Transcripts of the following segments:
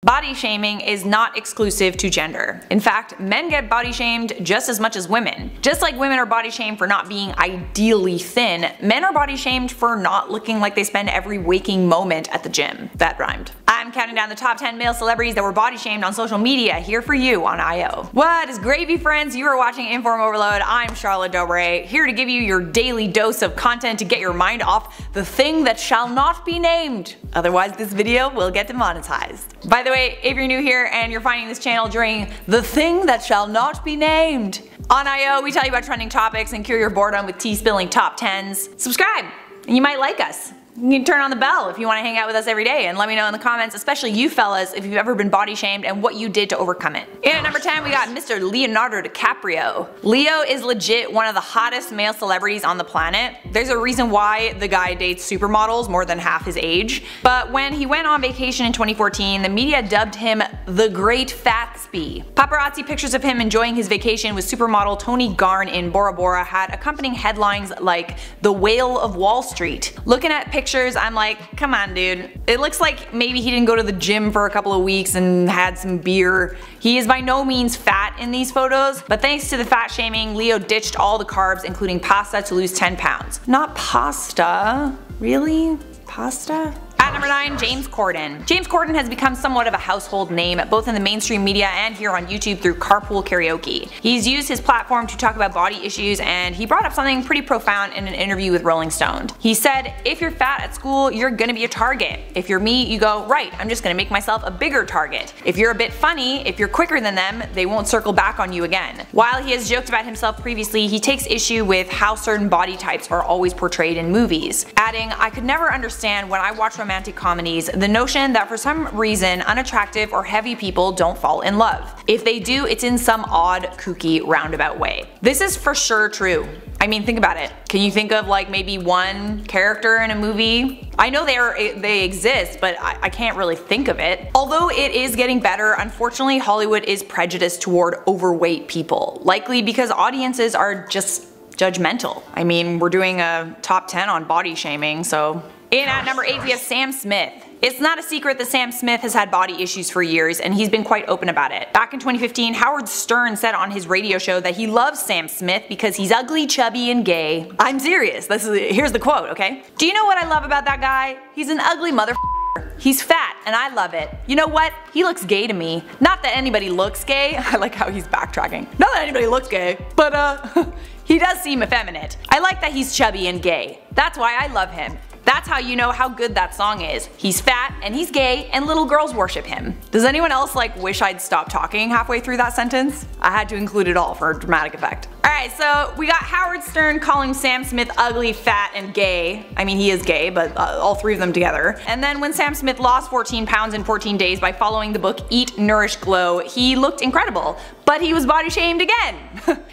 Body shaming is not exclusive to gender. In fact, men get body shamed just as much as women. Just like women are body shamed for not being ideally thin, men are body shamed for not looking like they spend every waking moment at the gym. That rhymed. I'm counting down the top 10 male celebrities that were body shamed on social media here for you on IO. What is gravy, friends? You are watching InformOverload. I'm Charlotte Dobre, here to give you your daily dose of content to get your mind off the thing that shall not be named. Otherwise, this video will get demonetized. By the way, if you're new here and you're finding this channel during the thing that shall not be named, on IO we tell you about trending topics and cure your boredom with tea-spilling top 10s. Subscribe and you might like us. You can turn on the bell if you want to hang out with us every day, and let me know in the comments, especially you fellas, if you've ever been body shamed and what you did to overcome it. In at number 10 we got Mr. Leonardo DiCaprio. Leo is legit one of the hottest male celebrities on the planet. There's a reason why the guy dates supermodels more than half his age. But when he went on vacation in 2014, the media dubbed him the Great Fatsby. Paparazzi pictures of him enjoying his vacation with supermodel Toni Garn in Bora Bora had accompanying headlines like "The Whale of Wall Street." Looking at pictures, I'm like, come on dude. It looks like maybe he didn't go to the gym for a couple of weeks and had some beer. He is by no means fat in these photos, but thanks to the fat shaming, Leo ditched all the carbs including pasta to lose 10 pounds. Not pasta. Really? Pasta? At number 9, James Corden. James Corden has become somewhat of a household name both in the mainstream media and here on YouTube through Carpool Karaoke. He's used his platform to talk about body issues, and he brought up something pretty profound in an interview with Rolling Stone. He said, if you're fat at school, you're gonna be a target. If you're me, you go, right, I'm just gonna make myself a bigger target. If you're a bit funny, if you're quicker than them, they won't circle back on you again. While he has joked about himself previously, he takes issue with how certain body types are always portrayed in movies, adding, I could never understand when I watch romantic comedies the notion that for some reason unattractive or heavy people don't fall in love. If they do, it's in some odd, kooky, roundabout way. This is for sure true. I mean, think about it. Can you think of like maybe one character in a movie? I know they exist, but I can't really think of it. Although it is getting better, unfortunately Hollywood is prejudiced toward overweight people, likely because audiences are just judgmental. I mean, we're doing a top 10 on body shaming, so. In at number 8 we have Sam Smith. It's not a secret that Sam Smith has had body issues for years, and he's been quite open about it. Back in 2015, Howard Stern said on his radio show that he loves Sam Smith because he's ugly, chubby, and gay. I'm serious. Here's the quote, okay? Do you know what I love about that guy? He's an ugly motherfucker. He's fat, and I love it. You know what? He looks gay to me. Not that anybody looks gay. I like how he's backtracking. Not that anybody looks gay, but he does seem effeminate. I like that he's chubby and gay. That's why I love him. That's how you know how good that song is. He's fat and he's gay and little girls worship him. Does anyone else like wish I'd stopped talking halfway through that sentence? I had to include it all for a dramatic effect. Alright, so we got Howard Stern calling Sam Smith ugly, fat, and gay. I mean, he is gay, but all three of them together. And then when Sam Smith lost 14 pounds in 14 days by following the book Eat, Nourish, Glow, he looked incredible. But he was body shamed again.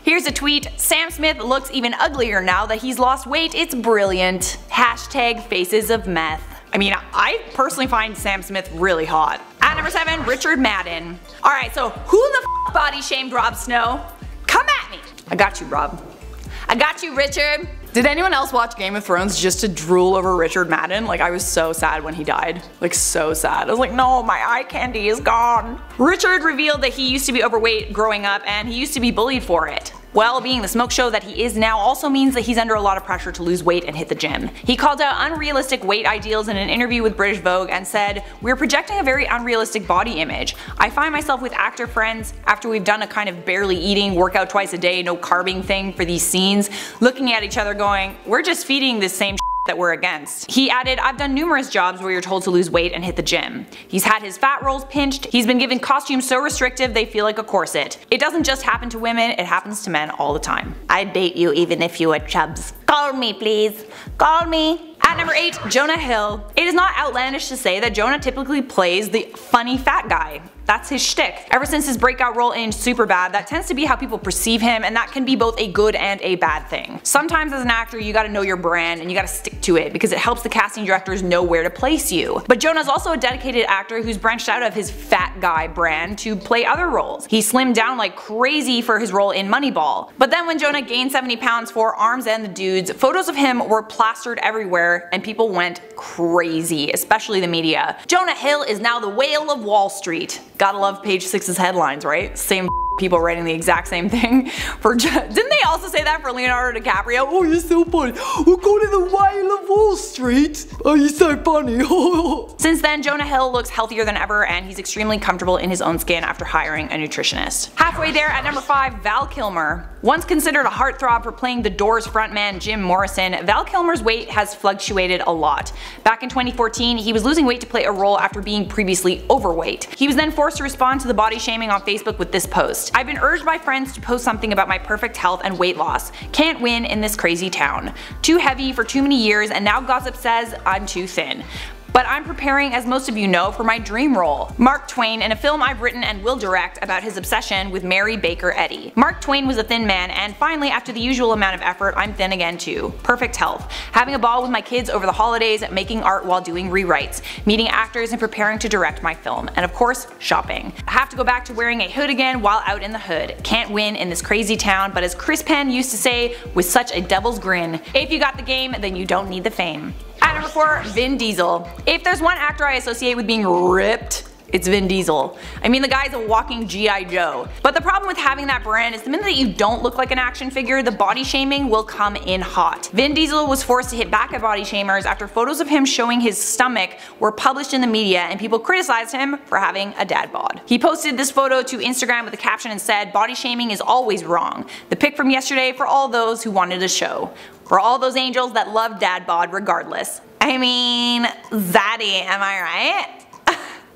Here's a tweet. Sam Smith looks even uglier now that he's lost weight. It's brilliant. Hashtag faces of meth. I mean, I personally find Sam Smith really hot. At number 7, Richard Madden. Alright, so who the f body shamed Rob Snow? Come at me. I got you, Rob. I got you, Richard. Did anyone else watch Game of Thrones just to drool over Richard Madden? Like, I was so sad when he died. Like, so sad. I was like, no, my eye candy is gone. Richard revealed that he used to be overweight growing up and he used to be bullied for it. Well, being the smoke show that he is now also means that he's under a lot of pressure to lose weight and hit the gym. He called out unrealistic weight ideals in an interview with British Vogue and said, "We're projecting a very unrealistic body image. I find myself with actor friends, after we've done a kind of barely eating, workout twice a day, no carbing thing for these scenes, looking at each other going, we're just feeding this same that we're against." He added, "I've done numerous jobs where you're told to lose weight and hit the gym. He's had his fat rolls pinched, he's been given costumes so restrictive they feel like a corset. It doesn't just happen to women, it happens to men all the time. I'd date you even if you had chubs. Call me please. Call me." At number 8, Jonah Hill. It is not outlandish to say that Jonah typically plays the funny fat guy. That's his shtick. Ever since his breakout role in Superbad, that tends to be how people perceive him, and that can be both a good and a bad thing. Sometimes as an actor you gotta know your brand and you gotta stick to it because it helps the casting directors know where to place you. But Jonah's also a dedicated actor who's branched out of his fat guy brand to play other roles. He slimmed down like crazy for his role in Moneyball. But then when Jonah gained 70 pounds for Arms and the Dudes, photos of him were plastered everywhere Kilmer, and people went crazy, especially the media. Jonah Hill is now the whale of Wall Street. Gotta love page 6's headlines, right? Same people writing the exact same thing for didn't they also say that for Leonardo DiCaprio? Oh, you're so funny. We'll go to the whale of Wall Street. Oh, you're so funny. Since then, Jonah Hill looks healthier than ever, and he's extremely comfortable in his own skin after hiring a nutritionist. Halfway there at number 5, Val Kilmer. Once considered a heartthrob for playing The Doors frontman Jim Morrison, Val Kilmer's weight has fluctuated a lot. Back in 2014, he was losing weight to play a role after being previously overweight. He was then forced to respond to the body shaming on Facebook with this post. I've been urged by friends to post something about my perfect health and weight loss. Can't win in this crazy town. Too heavy for too many years, and now gossip says I'm too thin. But I'm preparing, as most of you know, for my dream role, Mark Twain, in a film I've written and will direct about his obsession with Mary Baker Eddy. Mark Twain was a thin man, and finally, after the usual amount of effort, I'm thin again too. Perfect health. Having a ball with my kids over the holidays, making art while doing rewrites, meeting actors and preparing to direct my film, and of course, shopping. I have to go back to wearing a hood again while out in the hood. Can't win in this crazy town, but as Chris Penn used to say, with such a devil's grin, if you got the game, then you don't need the fame. At number 4, Vin Diesel. If there's one actor I associate with being ripped, it's Vin Diesel. I mean, the guy's a walking G.I. Joe. But the problem with having that brand is the minute that you don't look like an action figure, the body shaming will come in hot. Vin Diesel was forced to hit back at body shamers after photos of him showing his stomach were published in the media and people criticized him for having a dad bod. He posted this photo to Instagram with a caption and said, "Body shaming is always wrong. The pic from yesterday for all those who wanted a show. For all those angels that love dad bod regardless." I mean, Zaddy, am I right?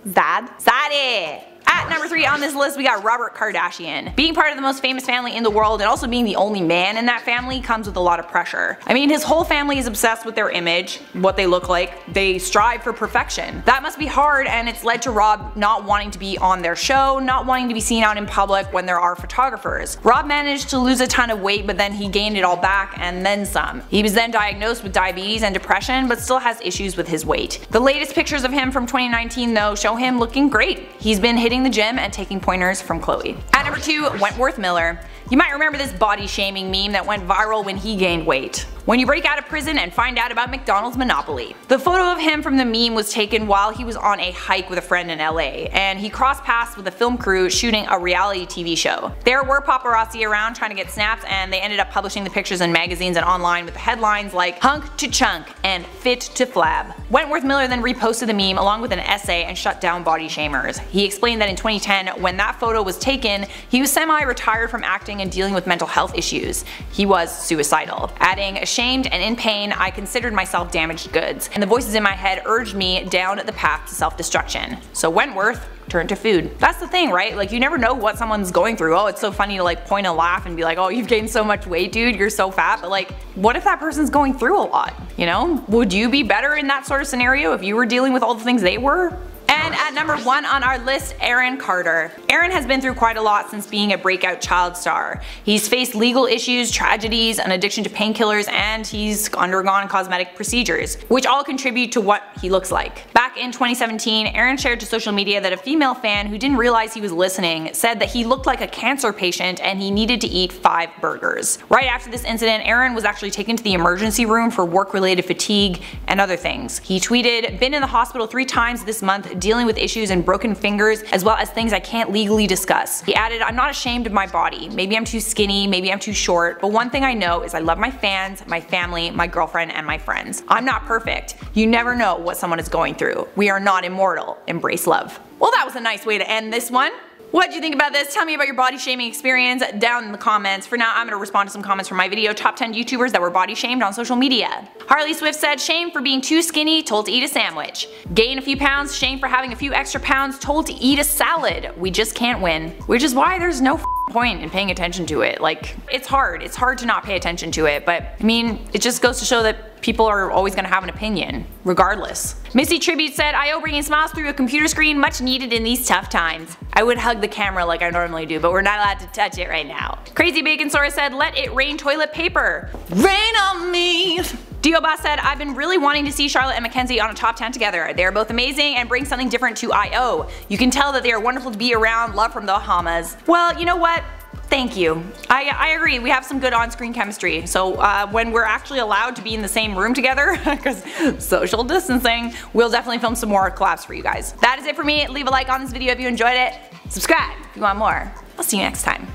Zaddy! At number 3 on this list, we got Robert Kardashian. Being part of the most famous family in the world and also being the only man in that family comes with a lot of pressure. I mean, his whole family is obsessed with their image, what they look like. They strive for perfection. That must be hard, and it's led to Rob not wanting to be on their show, not wanting to be seen out in public when there are photographers. Rob managed to lose a ton of weight, but then he gained it all back and then some. He was then diagnosed with diabetes and depression, but still has issues with his weight. The latest pictures of him from 2019 though show him looking great. He's been hitting the gym and taking pointers from Chloe. At number 2, Wentworth Miller. You might remember this body shaming meme that went viral when he gained weight. When you break out of prison and find out about McDonald's monopoly. The photo of him from the meme was taken while he was on a hike with a friend in LA, and he crossed paths with a film crew shooting a reality TV show. There were paparazzi around trying to get snaps, and they ended up publishing the pictures in magazines and online with the headlines like "Hunk to Chunk" and "Fit to Flab." Wentworth Miller then reposted the meme along with an essay and shut down body shamers. He explained that in 2010, when that photo was taken, he was semi-retired from acting and dealing with mental health issues. He was suicidal, adding, "Ashamed and in pain, I considered myself damaged goods, and the voices in my head urged me down the path to self-destruction." So Wentworth turned to food. That's the thing, right? Like, you never know what someone's going through. Oh, it's so funny to like point and laugh and be like, "Oh, you've gained so much weight, dude, you're so fat," but like, what if that person's going through a lot, you know? Would you be better in that sort of scenario if you were dealing with all the things they were? And at number 1 on our list, Aaron Carter. Aaron has been through quite a lot since being a breakout child star. He's faced legal issues, tragedies, an addiction to painkillers, and he's undergone cosmetic procedures, which all contribute to what he looks like. Back in 2017, Aaron shared to social media that a female fan who didn't realize he was listening said that he looked like a cancer patient and he needed to eat 5 burgers. Right after this incident, Aaron was actually taken to the emergency room for work-related fatigue and other things. He tweeted, "Been in the hospital 3 times this month dealing with issues and broken fingers as well as things I can't legally discuss." He added, "I'm not ashamed of my body. Maybe I'm too skinny, maybe I'm too short, but one thing I know is I love my fans, my family, my girlfriend, and my friends. I'm not perfect. You never know what someone is going through. We are not immortal. Embrace love." Well, that was a nice way to end this one. What'd you think about this? Tell me about your body shaming experience down in the comments. For now, I'm gonna respond to some comments from my video, top 10 YouTubers that were body shamed on social media. Harley Swift said, "Shame for being too skinny, told to eat a sandwich. Gain a few pounds, shame for having a few extra pounds, told to eat a salad. We just can't win." Which is why there's no point in paying attention to it. Like, it's hard to not pay attention to it, but I mean, it just goes to show that people are always gonna have an opinion, regardless. Missy Tribute said, "I owe bringing smiles through a computer screen, much needed in these tough times." I would hug the camera like I normally do, but we're not allowed to touch it right now. Crazy Bacon Sora said, "Let it rain toilet paper. Rain on me." Dio Boss said, "I've been really wanting to see Charlotte and Mackenzie on a top 10 together. They are both amazing and bring something different to IO. You can tell that they are wonderful to be around. Love from the Bahamas." Well, you know what? Thank you. I agree, we have some good on-screen chemistry. So when we're actually allowed to be in the same room together, because social distancing, we'll definitely film some more collabs for you guys. That is it for me. Leave a like on this video if you enjoyed it. Subscribe if you want more. I'll see you next time.